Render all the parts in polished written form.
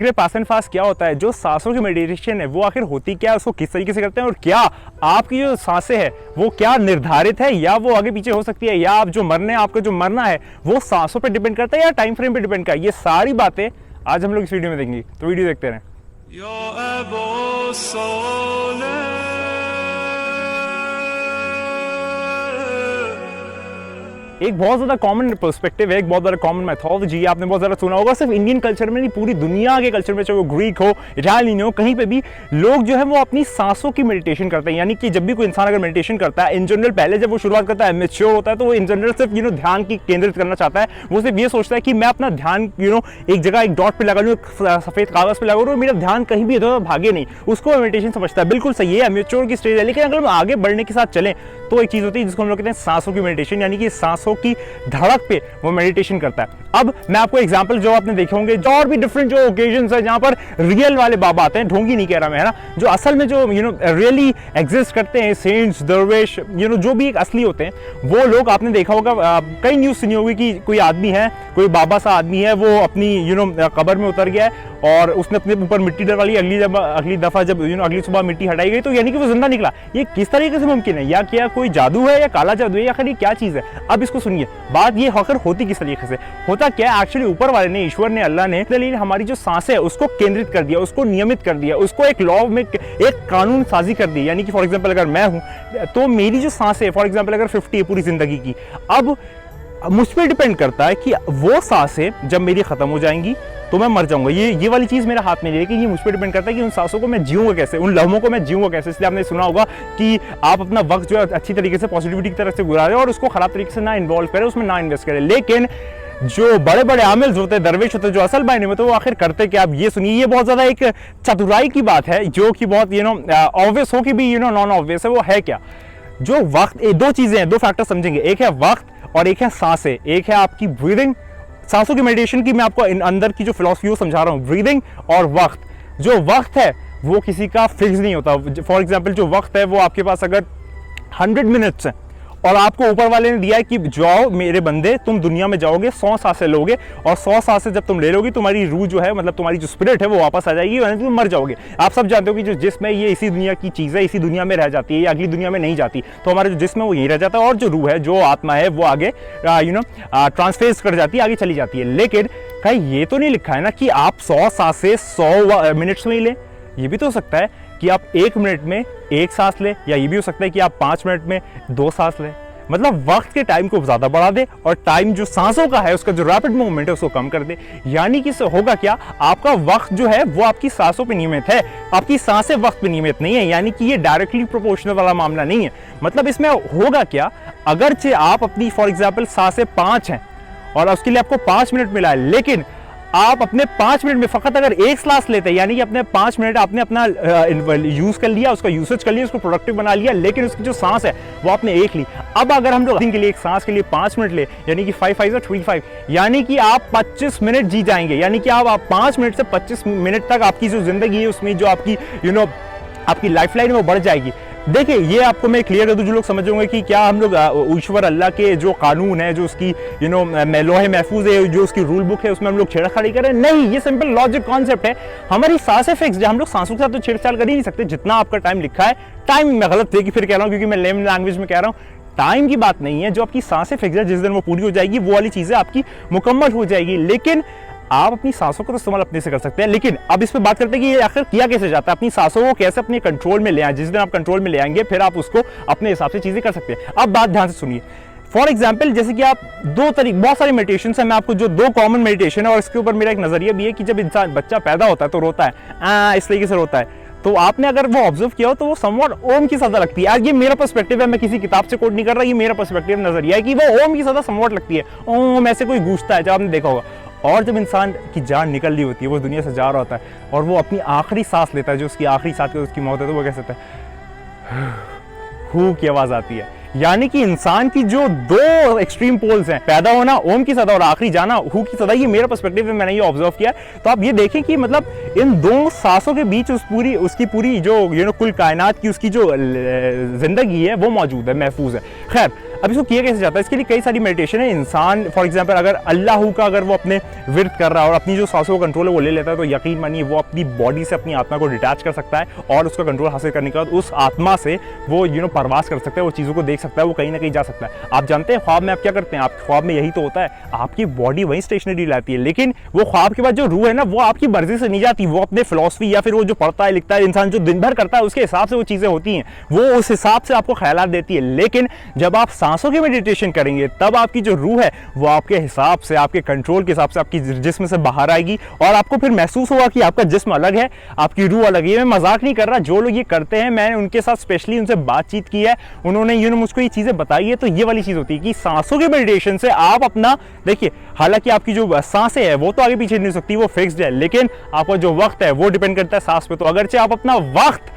Pass and fast क्या होता है, जो सांसों की मेडिटेशन है वो आखिर होती क्या है, उसको किस तरीके से करते हैं और क्या आपकी जो सांसें है वो क्या निर्धारित है या वो आगे पीछे हो सकती है, या आप जो मरने आपका जो मरना है वो सांसों पे डिपेंड करता है या टाइम फ्रेम पे डिपेंड करता है। ये सारी बातें आज हम लोग इस वीडियो में देखेंगे, तो वीडियो देखते रहें। एक बहुत ज़्यादा कॉमन पर्सपेक्टिव है, एक बहुत ज़्यादा कॉमन मैथोलॉजी है, आपने बहुत ज़्यादा सुना होगा। सिर्फ इंडियन कल्चर में नहीं, पूरी दुनिया के कल्चर में, चाहे वो ग्रीक हो, इटालियन हो, कहीं पे भी लोग जो है वो अपनी सांसों की मेडिटेशन करते हैं। यानी कि जब भी कोई इंसान अगर मेडिटेशन करता है, इन जनरल पहले जब वो शुरुआत करता है, मैच्योर होता है, तो वो इन जनरल सिर्फ ध्यान की केंद्रित करना चाहता है। वो सिर्फ ये सोचता है कि मैं अपना ध्यान एक जगह एक डॉट पे लगा लूँ, सफ़ेद कागज़ पे लगा लूँ, मेरा ध्यान कहीं भी इधर भागे नहीं, उसको मेडिटेशन समझता है। बिल्कुल सही है, मैच्योर की स्टेज है। लेकिन अगर हम आगे बढ़ने के साथ चलें तो एक चीज़ होती है जिसको हम लोग कहते हैं सांसों की मेडिटेशन, यानी कि सांसों की धड़क पे वो मेडिटेशन करता है। अब मैं आपको एग्जांपल जो आपने देखे होंगे, जो और भी डिफरेंट जो ओकेजन्स है जहां पर रियल वाले बाबा आते हैं, ढोंगी नहीं कह रहा मैं, है ना, जो असल में जो रियली एग्जिस्ट करते हैं, सेंट्स, दरवेश, जो भी एक असली होते हैं, वो लोग आपने देखा होगा, कई न्यूज़ सुनी होगी कि कोई आदमी है, कोई बाबा सा आदमी है, वो अपनी कब्र में उतर गया है और उसने अपने ऊपर मिट्टी डलवा ली। अगली दफा जब अगली सुबह मिट्टी हटाई गई तो यानी कि वो जिंदा निकला। ये किस तरीके से मुमकिन है? या क्या कोई जादू है या काला जादू है या आखिर क्या चीज़ है? अब इसको सुनिए, बात ये आखिर होती किस तरीके से, होता क्या है, एक्चुअली ऊपर वाले ने, ईश्वर ने, अल्लाह ने हमारी जो सांसें है उसको केंद्रित कर दिया, उसको नियमित कर दिया, उसको एक लॉ में एक कानून साजी कर दी। यानी कि फॉर एग्जाम्पल अगर मैं हूँ तो मेरी जो सांसें है, फॉर एग्जाम्पल अगर 50 है पूरी जिंदगी की, अब मुझ पर डिपेंड करता है कि वो सांसें जब मेरी खत्म हो जाएंगी तो मैं मर जाऊंगा। ये वाली चीज़ मेरे हाथ में नहीं, लेकिन ये मुझ पर डिपेंड करता है कि उन सांसों को मैं जीऊंगा कैसे, उन लम्हों को मैं जीऊंगा कैसे। इसलिए आपने सुना होगा कि आप अपना वक्त जो है अच्छी तरीके से पॉजिटिविटी की तरफ से गुजारें और उसको खराब तरीके से ना इन्वॉल्व करें, उसमें ना इन्वेस्ट करें। लेकिन जो बड़े बड़े आमिल्स होते हैं, दरवेश होते हैं, जो असल मायने में तो वो आखिर करते क्या, आप ये सुनिए। ये बहुत ज़्यादा एक चतुराई की बात है जो कि बहुत ऑब्वियस हो कि भी नॉन ऑब्वियस है। वो है क्या, जो वक्त, दो चीज़ें हैं, दो फैक्टर समझेंगे, एक है वक्त और एक है सांसें, एक है आपकी ब्रीदिंग। सांसों की मेडिटेशन की मैं आपको अंदर की जो फिलॉसफी वो समझा रहा हूँ, ब्रीदिंग और वक्त। जो वक्त है वो किसी का फिक्स नहीं होता। फॉर एग्जाम्पल जो वक्त है वो आपके पास अगर 100 मिनट्स है और आपको ऊपर वाले ने दिया है कि जाओ मेरे बंदे, तुम दुनिया में जाओगे, 100 सांसें लोगे और 100 सांसें जब तुम ले लोगे तुम्हारी रूह जो है, मतलब तुम्हारी जो स्पिरिट है वो वापस आ जाएगी, वरना तुम मर जाओगे। आप सब जानते हो कि जो जिस्म है ये इसी दुनिया की चीज़ है, इसी दुनिया में रह जाती है, ये अगली दुनिया में नहीं जाती। तो हमारा जो जिस्म है वो यहीं रह जाता है और जो रूह है, जो आत्मा है, वो आगे ट्रांसफेस कर जाती है, आगे चली जाती है। लेकिन कहीं ये तो नहीं लिखा है ना कि आप 100 सांसें 100 मिनट्स में ही लें। ये भी तो हो सकता है कि आप 1 मिनट में 1 सांस लें, या ये भी हो सकता है कि आप 5 मिनट में 2 सांस लें। मतलब वक्त के टाइम को ज़्यादा बढ़ा दे और टाइम जो सांसों का है, उसका जो रैपिड मूवमेंट है उसको कम कर दे। यानी कि इससे होगा क्या, आपका वक्त जो है वो आपकी सांसों पे नियमित है, आपकी सांसें वक्त पे नियमित नहीं है। यानी कि ये डायरेक्टली प्रोपोर्शनल वाला मामला नहीं है। मतलब इसमें होगा क्या, अगरचे आप अपनी फॉर एग्जाम्पल सांसें 5 हैं और उसके लिए आपको 5 मिनट मिला है, लेकिन आप अपने 5 मिनट में फकत अगर 1 सांस लेते हैं, यानी कि अपने 5 मिनट आपने अपना यूज कर लिया, उसका यूसेज कर लिया, उसको प्रोडक्टिव बना लिया, लेकिन उसकी जो सांस है वो आपने 1 ली। अब अगर हम लोग के लिए एक सांस के लिए 5 मिनट ले, यानी कि 5 5 25, यानी कि आप 25 मिनट जी जाएंगे। यानी कि आप 5 मिनट से 25 मिनट तक आपकी जो जिंदगी है उसमें जो आपकी आपकी लाइफ लाइन है वो बढ़ जाएगी। देखिए, ये आपको मैं क्लियर कर दूं, जो लोग समझ होंगे कि क्या हम लोग ईश्वर अल्लाह के जो कानून है, जो उसकी लोहे महफूज है, जो उसकी रूल बुक है, उसमें हम लोग छेड़खानी करें? नहीं, ये सिंपल लॉजिक कॉन्सेप्ट है। हमारी सांसें फिक्स है, हम लोग सांसों के साथ तो छेड़छाड़ कर ही नहीं सकते। जितना आपका टाइम लिखा है, टाइम मैं गलत देखिए फिर कह रहा हूँ क्योंकि मैं लेमन लैंग्वेज में कह रहा हूँ, टाइम की बात नहीं है। जो आपकी सांसें फिक्स है, जिस दिन वो पूरी हो जाएगी वो वाली चीजें आपकी मुकम्मल हो जाएगी। लेकिन आप अपनी सांसों को तो इस्तेमाल अपने से कर सकते हैं। लेकिन अब इस पे बात करते हैं कि ये आखिर किया कैसे जाता है, अपनी सांसों को कैसे अपने कंट्रोल में ले आए। जिस दिन आप कंट्रोल में ले आएंगे फिर आप उसको अपने हिसाब से चीजें कर सकते हैं। अब बात ध्यान से सुनिए। फॉर एग्जाम्पल जैसे कि आप बहुत सारी मेडिटेशन है, मैं आपको जो 2 कॉमन मेडिटेशन है और इसके ऊपर मेरा एक नजरिया भी है कि जब इंसान बच्चा पैदा होता है तो रोता है, इस तरीके से रोता है। तो आपने अगर वो ऑब्जर्व किया हो तो वो समवॉट ओम की सदा लगती है। ये मेरा पर्सपेक्टिव है, मैं किसी किताब से कोट नहीं कर रहा, ये मेरा पर्सपेक्टिव नजरिया है कि वो ओम की सदा समवॉट लगती है। ओम ऐसे कोई गूंजता है, जब आपने देखा होगा। और जब इंसान की जान निकल रही होती है, वो दुनिया से जा रहा होता है और वो अपनी आखिरी सांस लेता है, जो उसकी आखिरी सांस है, उसकी मौत है, तो वो कैसे होता है, हू की आवाज आती है। यानी कि इंसान की जो 2 एक्सट्रीम पोल्स हैं, पैदा होना ओम की सदा और आखिरी जाना हु की सदा, ये मेरा पर्सपेक्टिव है, मैंने ये ऑब्जर्व किया। तो आप ये देखें कि मतलब इन 2 सांसों के बीच उसकी पूरी जो कुल कायनात की उसकी जो जिंदगी है वो मौजूद है, महफूज है। खैर, अब इसको किया कैसे जाता है, इसके लिए कई सारी मेडिटेशन है। इंसान फॉर एग्जांपल अगर अल्लाह का अगर वो अपने विर्द कर रहा है और अपनी जो सांसों का कंट्रोल है वो ले लेता है, तो यकीन मानिए वो अपनी बॉडी से अपनी आत्मा को डिटैच कर सकता है और उसका कंट्रोल हासिल करने के बाद उस आत्मा से वो परवास कर सकता है, वो चीज़ों को देख सकता है, वो कहीं ना कहीं जा सकता है। आप जानते हैं ख्वाब में आप क्या करते हैं, आप ख्वाब में यही तो होता है, आपकी बॉडी वहीं स्टेशनरी लाती है, लेकिन वो ख्वाब के बाद जो रूह है ना वो आपकी मर्जी से नहीं जाती, वो अपने फिलॉसफी या फिर वो जो पढ़ता है लिखता है इंसान जो दिन भर करता है उसके हिसाब से वो चीज़ें होती हैं, वो उस हिसाब से आपको ख्यालात देती है। लेकिन जब आप सांसों की मेडिटेशन करेंगे तब आपकी जो रूह है वो आपके हिसाब से, आपके कंट्रोल के हिसाब से आपकी जिस्म से बाहर आएगी और आपको फिर महसूस होगा कि आपका जिस्म अलग है, आपकी रूह अलग है। मैं मजाक नहीं कर रहा, जो लोग ये करते हैं मैंने उनके साथ स्पेशली उनसे बातचीत की है, उन्होंने मुझको ये चीज़ें बताई है। तो ये वाली चीज़ होती है कि सांसों के मेडिटेशन से आप अपना देखिए, हालांकि आपकी जो सांसें है वो तो आगे पीछे नहीं हो सकती, वो फिक्स्ड है, लेकिन आपका जो वक्त है वो डिपेंड करता है सांस पे। तो अगरचे आप अपना वक्त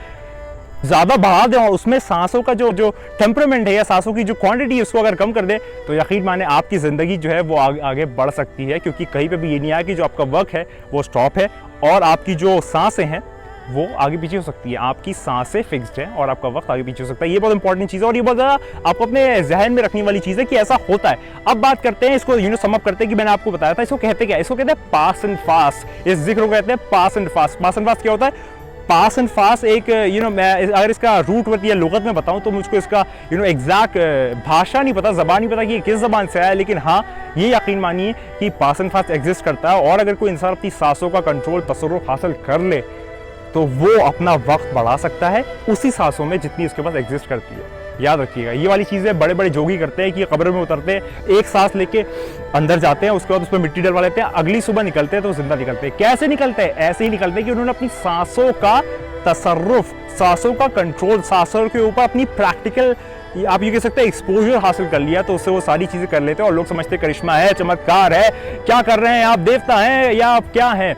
ज़्यादा बढ़ा दें और उसमें सांसों का जो टेम्परामेंट है या सांसों की जो क्वांटिटी है उसको अगर कम कर दे, तो यकीन माने आपकी ज़िंदगी जो है वो आगे बढ़ सकती है, क्योंकि कहीं पे भी ये नहीं आया कि जो आपका वक्त है वो स्टॉप है और आपकी जो सांसें हैं वो आगे पीछे हो सकती है। आपकी सांसें फिक्स्ड है और आपका वक्त आगे पीछे हो सकता है। ये बहुत इंपॉर्टेंट चीज़ है और ये बहुत ज़्यादा आपको अपने जहन में रखने वाली चीज़ है कि ऐसा होता है। अब बात करते हैं इसको सम अप करते हैं कि मैंने आपको बताया था इसको कहते क्या है, इसको कहते हैं पास एंड फास्ट। इस जिक्र को कहते हैं pass and fast. Pass and fast क्या होता है? पास एंड फास्ट एक मैं अगर इसका रूट वर्ड या लुगत में बताऊं तो मुझको इसका एग्जैक्ट भाषा नहीं पता, ज़बान नहीं पता कि ये किस ज़बान से आया, लेकिन हाँ ये यकीन मानिए कि पास एंड फास्ट एग्जिस्ट करता है। और अगर कोई इंसान अपनी सांसों का कंट्रोल तसर्रुफ हासिल कर ले तो वो अपना वक्त बढ़ा सकता है उसी सांसों में जितनी उसके पास एग्जिस्ट करती है। याद रखिएगा, ये वाली चीज़ें बड़े बड़े जोगी करते हैं कि कब्र में उतरते हैं, एक सांस लेके अंदर जाते हैं, उसके बाद उस पर मिट्टी डलवा लेते हैं, अगली सुबह निकलते हैं तो जिंदा निकलते हैं। कैसे निकलते हैं? ऐसे ही निकलते हैं कि उन्होंने अपनी सांसों का तसर्रुफ, सांसों का कंट्रोल, सांसों के ऊपर अपनी प्रैक्टिकल आप ये कह सकते हैं एक्सपोजर हासिल कर लिया, तो उससे वो सारी चीज़ें कर लेते हैं और लोग समझते हैं करिश्मा है, चमत्कार है, क्या कर रहे हैं आप, देवता हैं या आप क्या हैं।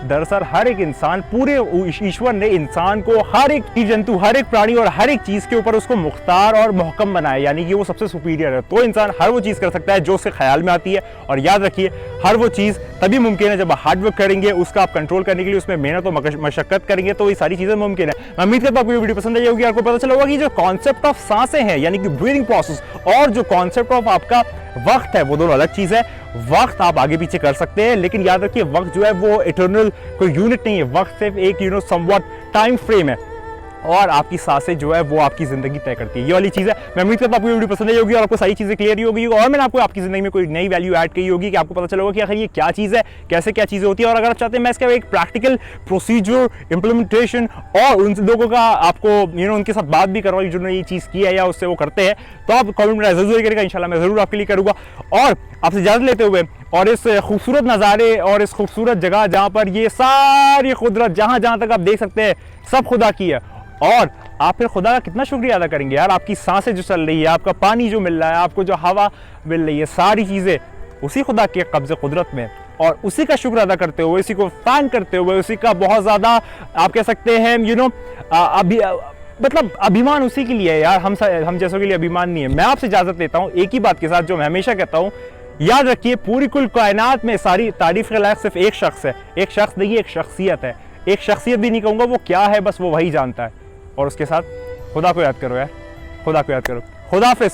दरअसल हर एक इंसान, पूरे ईश्वर ने इंसान को, हर एक जीव जंतु, हर एक प्राणी और हर एक चीज़ के ऊपर उसको मुख्तार और मुहकम बनाया, यानी कि वो सबसे सुपीरियर है। तो इंसान हर वो चीज़ कर सकता है जो उसके ख्याल में आती है। और याद रखिए, हर वो चीज़ तभी मुमकिन है जब हार्ड वर्क करेंगे, उसका आप कंट्रोल करने के लिए उसमें मेहनत और मशक्कत करेंगे, तो ये सारी चीज़ें मुमकिन है। मैं उम्मीद करता हूँ आपको ये वीडियो पसंद आई होगी, आपको पता चला होगा कि जो कॉन्सेप्ट ऑफ सांसें हैं यानी कि ब्रीदिंग प्रोसेस और जो कॉन्सेप्ट ऑफ आपका वक्त है वो दोनों अलग चीज़ है। वक्त आप आगे पीछे कर सकते हैं, लेकिन याद रखिए वक्त जो है वो इटर्नल कोई यूनिट नहीं है। वक्त सिर्फ एक समवॉट टाइम फ्रेम है और आपकी सांसें जो है वो आपकी जिंदगी तय करती है। ये वाली चीज़ है। मैं उम्मीद करता हूँ आपको ये वीडियो पसंद आई होगी और आपको सारी चीज़ें क्लियर ही होगी और मैंने आपको आपकी जिंदगी में कोई नई वैल्यू ऐड की होगी कि आपको पता चला होगा कि आखिर ये क्या चीज़ है, कैसे क्या चीज़ें होती है। और अगर आप चाहते हैं मैं इसका एक प्रैक्टिकल प्रोसीजर, इम्प्लीमेंटेशन और उन लोगों का आपको उनके साथ बात भी करवाई जिन्होंने ये चीज़ की है या उससे वो करते हैं, तो आप कमेंट में जरूर करेगा, इंशाल्लाह मैं ज़रूर आपके लिए करूँगा। और आपसे इजाज़त लेते हुए और इस खूबसूरत नज़ारे और इस खूबसूरत जगह जहाँ पर ये सारी कुदरत जहाँ जहाँ तक आप देख सकते हैं सब खुदा की है, और आप फिर खुदा का कितना शुक्रिया अदा करेंगे यार। आपकी सांसें जो चल रही है, आपका पानी जो मिल रहा है, आपको जो हवा मिल रही है, सारी चीज़ें उसी खुदा के कब्ज़े कुदरत में, और उसी का शुक्र अदा करते हुए, उसी को थैंक करते हुए, उसी का बहुत ज़्यादा आप कह सकते हैं मतलब अभिमान उसी के लिए है यार, हम जैसों के लिए अभिमान नहीं है। मैं आपसे इजाज़त लेता हूँ एक ही बात के साथ जो मैं हमेशा कहता हूँ, याद रखिए पूरी कुल कायनात में सारी तारीफ के लायक सिर्फ एक शख्स है। एक शख्स नहीं, एक शख्सियत है। एक शख्सियत भी नहीं कहूँगा, वो क्या है बस वो वही जानता है। और उसके साथ खुदा को याद करो यार, खुदा को याद करो। खुदा हाफिज़।